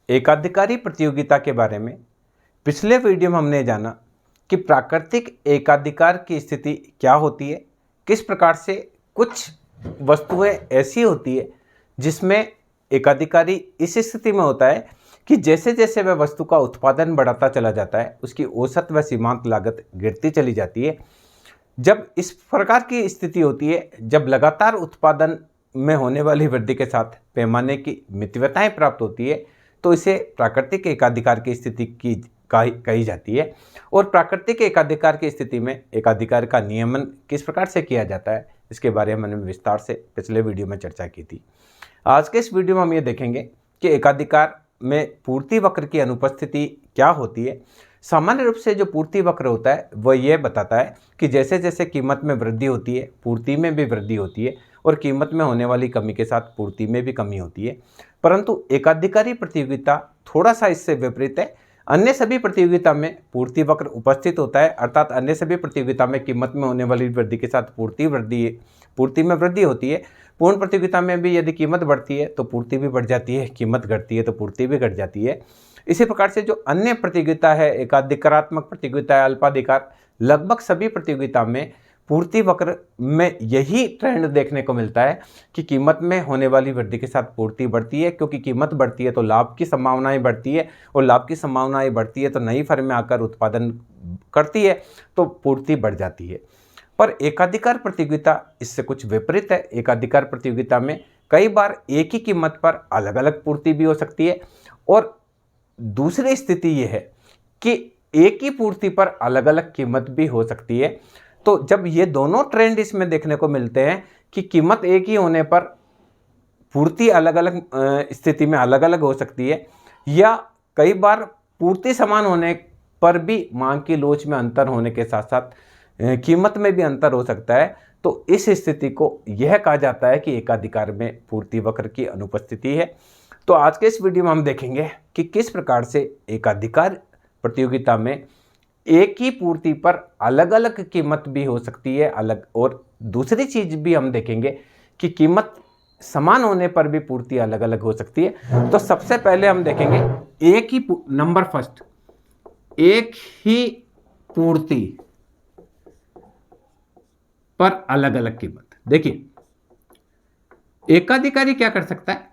एकाधिकारी प्रतियोगिता के बारे में पिछले वीडियो में हमने जाना कि प्राकृतिक एकाधिकार की स्थिति क्या होती है, किस प्रकार से कुछ वस्तुएं ऐसी होती है जिसमें एकाधिकारी इस स्थिति में होता है कि जैसे जैसे वह वस्तु का उत्पादन बढ़ाता चला जाता है उसकी औसत व सीमांत लागत गिरती चली जाती है। जब इस प्रकार की स्थिति होती है, जब लगातार उत्पादन में होने वाली वृद्धि के साथ पैमाने की मितव्यताएं प्राप्त होती है, तो इसे प्राकृतिक एकाधिकार की स्थिति की कही जाती है। और प्राकृतिक एकाधिकार की स्थिति में एकाधिकार का नियमन किस प्रकार से किया जाता है, इसके बारे में हमने विस्तार से पिछले वीडियो में चर्चा की थी। आज के इस वीडियो में हम ये देखेंगे कि एकाधिकार में पूर्ति वक्र की अनुपस्थिति क्या होती है। सामान्य रूप से जो पूर्ति वक्र होता है वह यह बताता है कि जैसे जैसे कीमत में वृद्धि होती है, पूर्ति में भी वृद्धि होती है और कीमत में होने वाली कमी के साथ पूर्ति में भी कमी होती है। परंतु एकाधिकारी प्रतियोगिता थोड़ा सा इससे विपरीत है। अन्य सभी प्रतियोगिता में पूर्ति वक्र उपस्थित होता है, अर्थात अन्य सभी प्रतियोगिता में कीमत में होने वाली वृद्धि के साथ पूर्ति में वृद्धि होती है। पूर्ण प्रतियोगिता में भी यदि कीमत बढ़ती है तो पूर्ति भी बढ़ जाती है, कीमत घटती है तो पूर्ति भी घट जाती है। इसी प्रकार से जो अन्य प्रतियोगिता है, एकाधिकारात्मक प्रतियोगिता है, अल्पाधिकार, लगभग सभी प्रतियोगिता में पूर्ति वक्र में यही ट्रेंड देखने को मिलता है कि कीमत में होने वाली वृद्धि के साथ पूर्ति बढ़ती है, क्योंकि कीमत बढ़ती है तो लाभ की संभावनाएं बढ़ती है और लाभ की संभावनाएं बढ़ती है तो नई फर्में आकर उत्पादन करती है तो पूर्ति बढ़ जाती है। पर एकाधिकार प्रतियोगिता इससे कुछ विपरीत है। एकाधिकार प्रतियोगिता में कई बार एक ही कीमत पर अलग अलग पूर्ति भी हो सकती है और दूसरी स्थिति यह है कि एक ही पूर्ति पर अलग अलग कीमत भी हो सकती है। तो जब ये दोनों ट्रेंड इसमें देखने को मिलते हैं कि कीमत एक ही होने पर पूर्ति अलग अलग स्थिति में अलग अलग हो सकती है, या कई बार पूर्ति समान होने पर भी मांग की लोच में अंतर होने के साथ साथ कीमत में भी अंतर हो सकता है, तो इस स्थिति को यह कहा जाता है कि एकाधिकार में पूर्ति वक्र की अनुपस्थिति है। तो आज के इस वीडियो में हम देखेंगे कि किस प्रकार से एकाधिकार प्रतियोगिता में एक ही पूर्ति पर अलग अलग कीमत भी हो सकती है अलग, और दूसरी चीज भी हम देखेंगे कि कीमत समान होने पर भी पूर्ति अलग अलग हो सकती है। तो सबसे पहले हम देखेंगे एक ही नंबर फर्स्ट, एक ही पूर्ति पर अलग अलग कीमत। देखिए, एकाधिकारी क्या कर सकता है,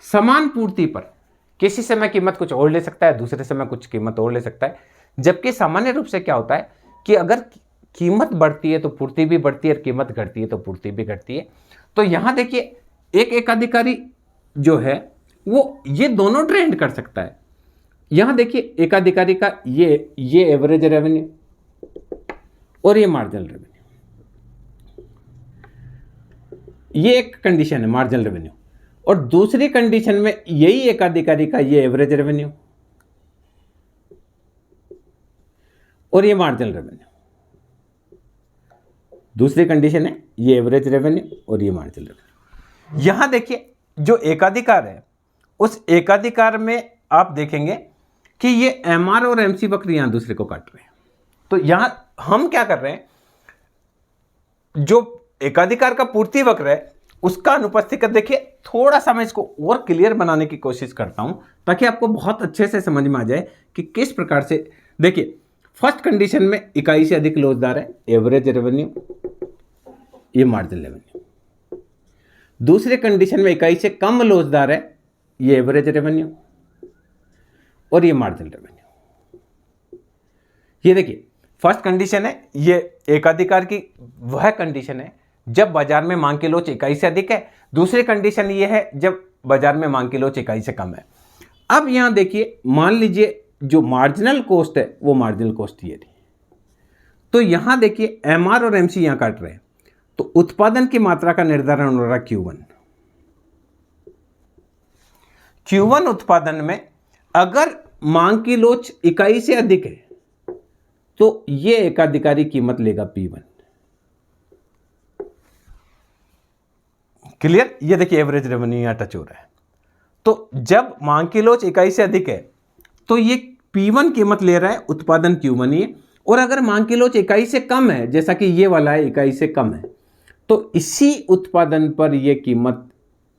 समान पूर्ति पर किसी समय कीमत कुछ और ले सकता है, दूसरे समय कुछ कीमत और ले सकता है। जबकि सामान्य रूप से क्या होता है कि अगर कीमत बढ़ती है तो पूर्ति भी बढ़ती है और कीमत घटती है तो पूर्ति भी घटती है। तो यहां देखिए, एक एकाधिकारी जो है वो ये दोनों ट्रेंड कर सकता है। यहां देखिए, एकाधिकारी का ये एवरेज रेवेन्यू और ये मार्जिनल रेवेन्यू, ये एक कंडीशन है मार्जिनल रेवेन्यू, और दूसरी कंडीशन में यही एकाधिकारी का ये एवरेज रेवेन्यू और ये मार्जिनल रेवेन्यू। दूसरी कंडीशन है ये एवरेज रेवेन्यू और ये मार्जिनल रेवेन्यू। यहां देखिए, जो एकाधिकार है उस एकाधिकार में आप देखेंगे कि ये एमआर और एमसी वक्र यहां दूसरे को काट रहे हैं। तो यहां हम क्या कर रहे हैं, जो एकाधिकार का पूर्ति वक्र है उसका अनुपस्थित। देखिए, थोड़ा सा मैं इसको और क्लियर बनाने की कोशिश करता हूं ताकि आपको बहुत अच्छे से समझ में आ जाए कि किस प्रकार से। देखिए, फर्स्ट कंडीशन में इकाई से अधिक लोचदार है, एवरेज रेवेन्यू, ये मार्जिनल रेवेन्यू। दूसरे कंडीशन में इकाई से कम लोचदार है, ये एवरेज रेवेन्यू और ये मार्जिनल रेवेन्यू। ये देखिए, फर्स्ट कंडीशन है, ये एकाधिकार की वह कंडीशन है जब बाजार में मांग की लोच इकाई से अधिक है। दूसरी कंडीशन ये है जब बाजार में मांग की लोच इकाई से कम है। अब यहां देखिए, मान लीजिए जो मार्जिनल कॉस्ट है वो मार्जिनल कॉस्ट ये थी, तो यहां देखिए एमआर और एमसी यहां काट रहे हैं, तो उत्पादन की मात्रा का निर्धारण हो रहा है Q1 उत्पादन में अगर मांग की लोच इकाई से अधिक है तो ये एकाधिकारी कीमत लेगा P1। क्लियर? ये देखिए, एवरेज रेवेन्यू यहां टच हो रहा है। तो जब मांग की लोच इकाई से अधिक है तो ये P1 कीमत ले रहा है, उत्पादन Q1 ही है। और अगर मांग की लोच इकाई से कम है, जैसा कि ये वाला है इकाई से कम है, तो इसी उत्पादन पर ये कीमत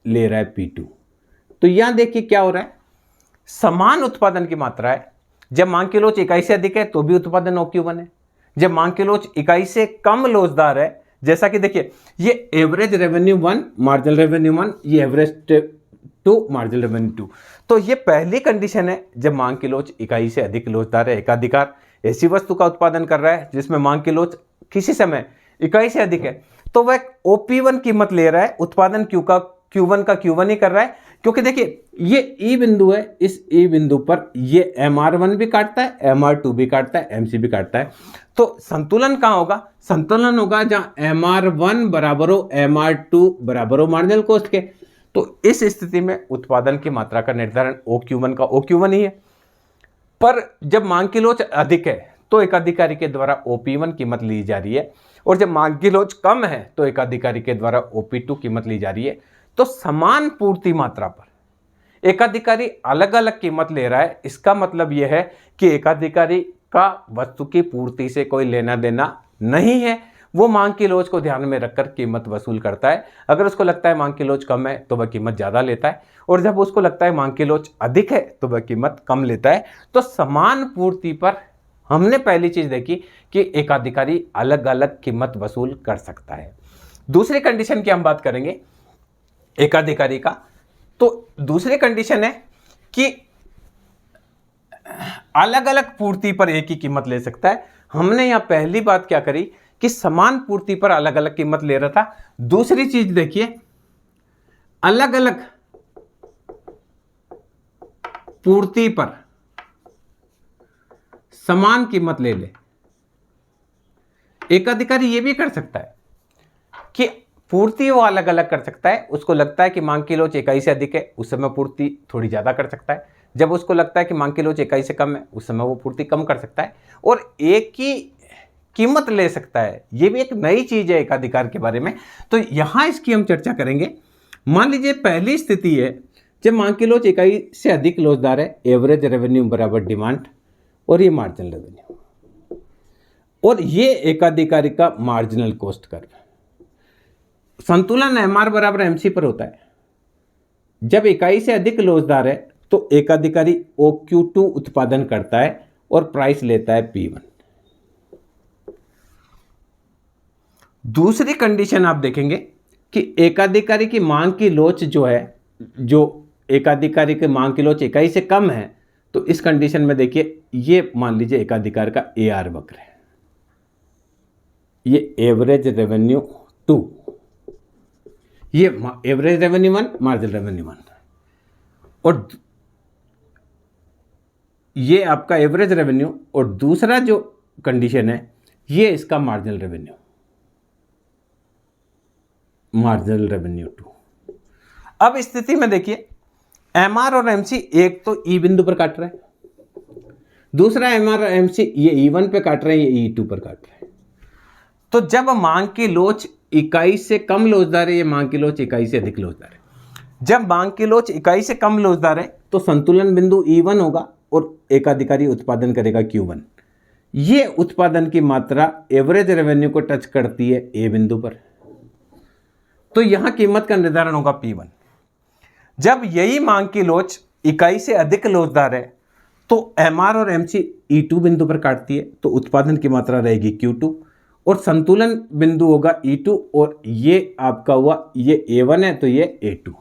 ले रहा है P2। तो यहां देखिए क्या हो रहा है समान उत्पादन की मात्रा है। जब मांग की लोच इकाई से अधिक है तो भी उत्पादन OQ1 है। जब मांग की लोच इकाई से कम लोचदार है, जैसा कि देखिए ये एवरेज रेवेन्यू 1 मार्जिनल रेवेन्यू 1, ये एवरेज 2 मार्जिनल रेवेन्यू 2, तो ये पहली कंडीशन है जब मांग की लोच इकाई से अधिक लोचदार है। एकाधिकार ऐसी वस्तु का उत्पादन कर रहा है जिसमें मांग की लोच किसी समय इकाई से अधिक है, तो वह OP1 कीमत ले रहा है, उत्पादन Q1 का Q1 ही कर रहा है। क्योंकि देखिए ये E बिंदु है, इस E बिंदु पर ये MR1 भी काटता है, MR2 भी काटता है, MC भी काटता है। तो संतुलन कहाँ होगा? संतुलन होगा जहां MR1 बराबर हो MR2 बराबर हो मार्जिनल कॉस्ट के। तो इस स्थिति में उत्पादन की मात्रा का निर्धारण OQ1 का OQ1 ही है। पर जब मांग की लोच अधिक है तो एकाधिकारी के द्वारा OP1 कीमत ली जा रही है, और जब मांग की लोच कम है तो एकाधिकारी के द्वारा OP2 कीमत ली जा रही है। तो समान पूर्ति मात्रा पर एकाधिकारी अलग अलग कीमत ले रहा है। इसका मतलब यह है कि एकाधिकारी का वस्तु की पूर्ति से कोई लेना देना नहीं है। वो मांग की लोच को ध्यान में रखकर कीमत वसूल करता है। अगर उसको लगता है मांग की लोच कम है तो वह कीमत ज़्यादा लेता है, और जब उसको लगता है मांग की लोच अधिक है तो वह कीमत कम लेता है। तो समान पूर्ति पर हमने पहली चीज़ देखी कि एकाधिकारी अलग अलग कीमत वसूल कर सकता है। दूसरी कंडीशन की हम बात करेंगे एकाधिकारी का। तो दूसरी कंडीशन है कि अलग अलग पूर्ति पर एक ही कीमत ले सकता है। हमने यहां पहली बात क्या करी कि समान पूर्ति पर अलग अलग कीमत ले रहा था। दूसरी चीज देखिए, अलग अलग पूर्ति पर समान कीमत ले ले। एकाधिकारी ये भी कर सकता है कि पूर्ति वो अलग अलग कर सकता है। उसको लगता है कि मांग की लोच इकाई से अधिक है, उस समय पूर्ति थोड़ी ज़्यादा कर सकता है। जब उसको लगता है कि मांग की लोच इकाई से कम है, उस समय वो पूर्ति कम कर सकता है, और एक ही कीमत ले सकता है। ये भी एक नई चीज़ है एकाधिकार के बारे में। तो यहाँ इसकी हम चर्चा करेंगे। मान लीजिए पहली स्थिति है जब मांग की लोच इकाई से अधिक लोचदार है, एवरेज रेवेन्यू बराबर डिमांड, और ये मार्जिनल रेवेन्यू, और ये एकाधिकारी का मार्जिनल कॉस्ट कर्व। संतुलन MR बराबर MC पर होता है। जब इकाई से अधिक लोचदार है तो एकाधिकारी OQ2 उत्पादन करता है और प्राइस लेता है P1। दूसरी कंडीशन आप देखेंगे कि एकाधिकारी की मांग की लोच जो है, जो एकाधिकारी की मांग की लोच इकाई से कम है, तो इस कंडीशन में देखिए ये मान लीजिए एकाधिकार का AR वक्र है, ये एवरेज रेवेन्यू 2, ये एवरेज रेवेन्यू 1 मार्जिनल रेवेन्यू 1, और ये आपका एवरेज रेवेन्यू, और दूसरा जो कंडीशन है ये इसका मार्जिनल रेवेन्यू 2। अब स्थिति में देखिए MR और MC एक तो E बिंदु पर काट रहा है, दूसरा MR और MC ये E1 पे काट रहे हैं, ये E2 पर काट रहे हैं। तो जब मांग की लोच इकाई से कम लोचदार है, ये मांग की लोच इकाई से अधिक लोचदार है। जब मांग की लोच इकाई से कम लोचदार है तो संतुलन बिंदु E1 होगा और एकाधिकारी उत्पादन करेगा Q1। ये उत्पादन की मात्रा एवरेज रेवेन्यू को टच करती है A बिंदु पर, तो यहां कीमत का निर्धारण होगा P1। जब यही मांग की लोच इकाई से अधिक लोचदार है तो MR और MC E2 बिंदु पर काटती है, तो उत्पादन की मात्रा रहेगी Q2, और संतुलन बिंदु होगा E2, और ये आपका हुआ ये A1 है तो ये A2।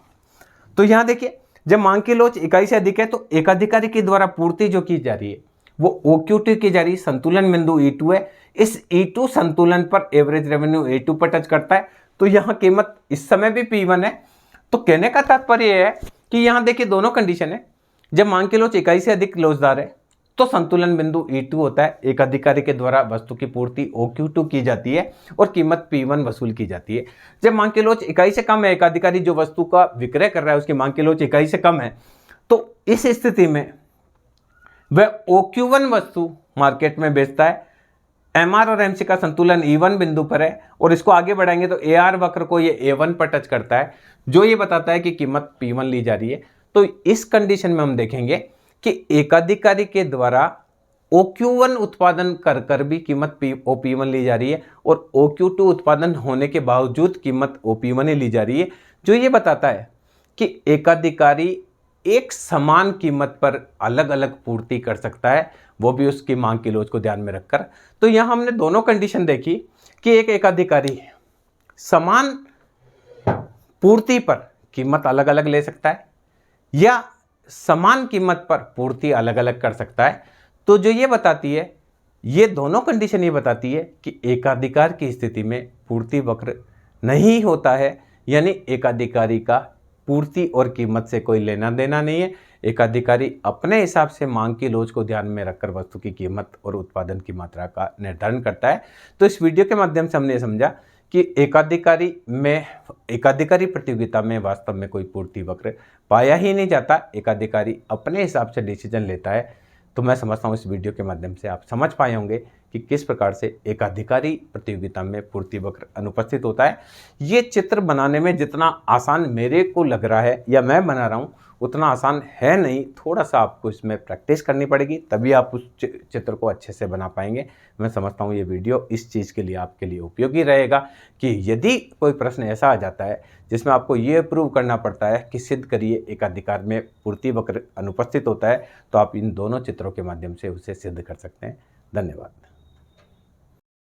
तो यहां देखिए जब मांग की लोच इकाई से अधिक है तो एकाधिकारी के द्वारा पूर्ति जो की जा रही है वो OQ2 की जा रही है। संतुलन बिंदु E2 है, इस E2 संतुलन पर एवरेज रेवेन्यू A2 पर टच करता है, तो यहाँ कीमत इस समय भी P1 है। तो कहने का तात्पर्य है कि यहाँ देखिए दोनों कंडीशन है। जब मांग की लोच इकाई से अधिक लोचदार है तो संतुलन बिंदु E2 होता है, एकाधिकारी के द्वारा वस्तु की पूर्ति OQ2 की जाती है और कीमत P1 वसूल की जाती है। जब मांग की लोच इकाई से कम है, एकाधिकारी जो वस्तु का विक्रय कर रहा है उसकी मांग की लोच इकाई से कम है, तो इस स्थिति में वह OQ1 वस्तु मार्केट में बेचता है। MR और MC का संतुलन E1 बिंदु पर है, और इसको आगे बढ़ाएंगे तो AR वक्र को ये A1 पर टच करता है, जो ये बताता है कि कीमत P1 ली जा रही है। तो इस कंडीशन में हम देखेंगे कि एकाधिकारी के द्वारा OQ1 उत्पादन कर कर भी कीमत OP1 ली जा रही है, और OQ2 उत्पादन होने के बावजूद कीमत OP1 ही ली जा रही है, जो ये बताता है कि एकाधिकारी एक समान कीमत पर अलग अलग पूर्ति कर सकता है, वो भी उसकी मांग की लोच को ध्यान में रखकर। तो यहाँ हमने दोनों कंडीशन देखी कि एक एकाधिकारी समान पूर्ति पर कीमत अलग अलग ले सकता है या समान कीमत पर पूर्ति अलग अलग कर सकता है। तो जो ये बताती है, ये दोनों कंडीशन ये बताती है कि एकाधिकार की स्थिति में पूर्ति वक्र नहीं होता है, यानी एकाधिकारी का पूर्ति और कीमत से कोई लेना देना नहीं है। एकाधिकारी अपने हिसाब से मांग की लोच को ध्यान में रखकर वस्तु की कीमत और उत्पादन की मात्रा का निर्धारण करता है। तो इस वीडियो के माध्यम से हमने समझा कि एकाधिकारी प्रतियोगिता में वास्तव में कोई पूर्ति वक्र पाया ही नहीं जाता, एकाधिकारी अपने हिसाब से डिसीजन लेता है। तो मैं समझता हूँ इस वीडियो के माध्यम से आप समझ पाए होंगे कि किस प्रकार से एकाधिकारी प्रतियोगिता में पूर्ति वक्र अनुपस्थित होता है। ये चित्र बनाने में जितना आसान मेरे को लग रहा है या मैं बना रहा हूँ उतना आसान है नहीं, थोड़ा सा आपको इसमें प्रैक्टिस करनी पड़ेगी, तभी आप उस चित्र को अच्छे से बना पाएंगे। मैं समझता हूँ ये वीडियो इस चीज़ के लिए आपके लिए उपयोगी रहेगा कि यदि कोई प्रश्न ऐसा आ जाता है जिसमें आपको ये प्रूव करना पड़ता है कि सिद्ध करिए एकाधिकार में पूर्ति वक्र अनुपस्थित होता है, तो आप इन दोनों चित्रों के माध्यम से उसे सिद्ध कर सकते हैं। धन्यवाद।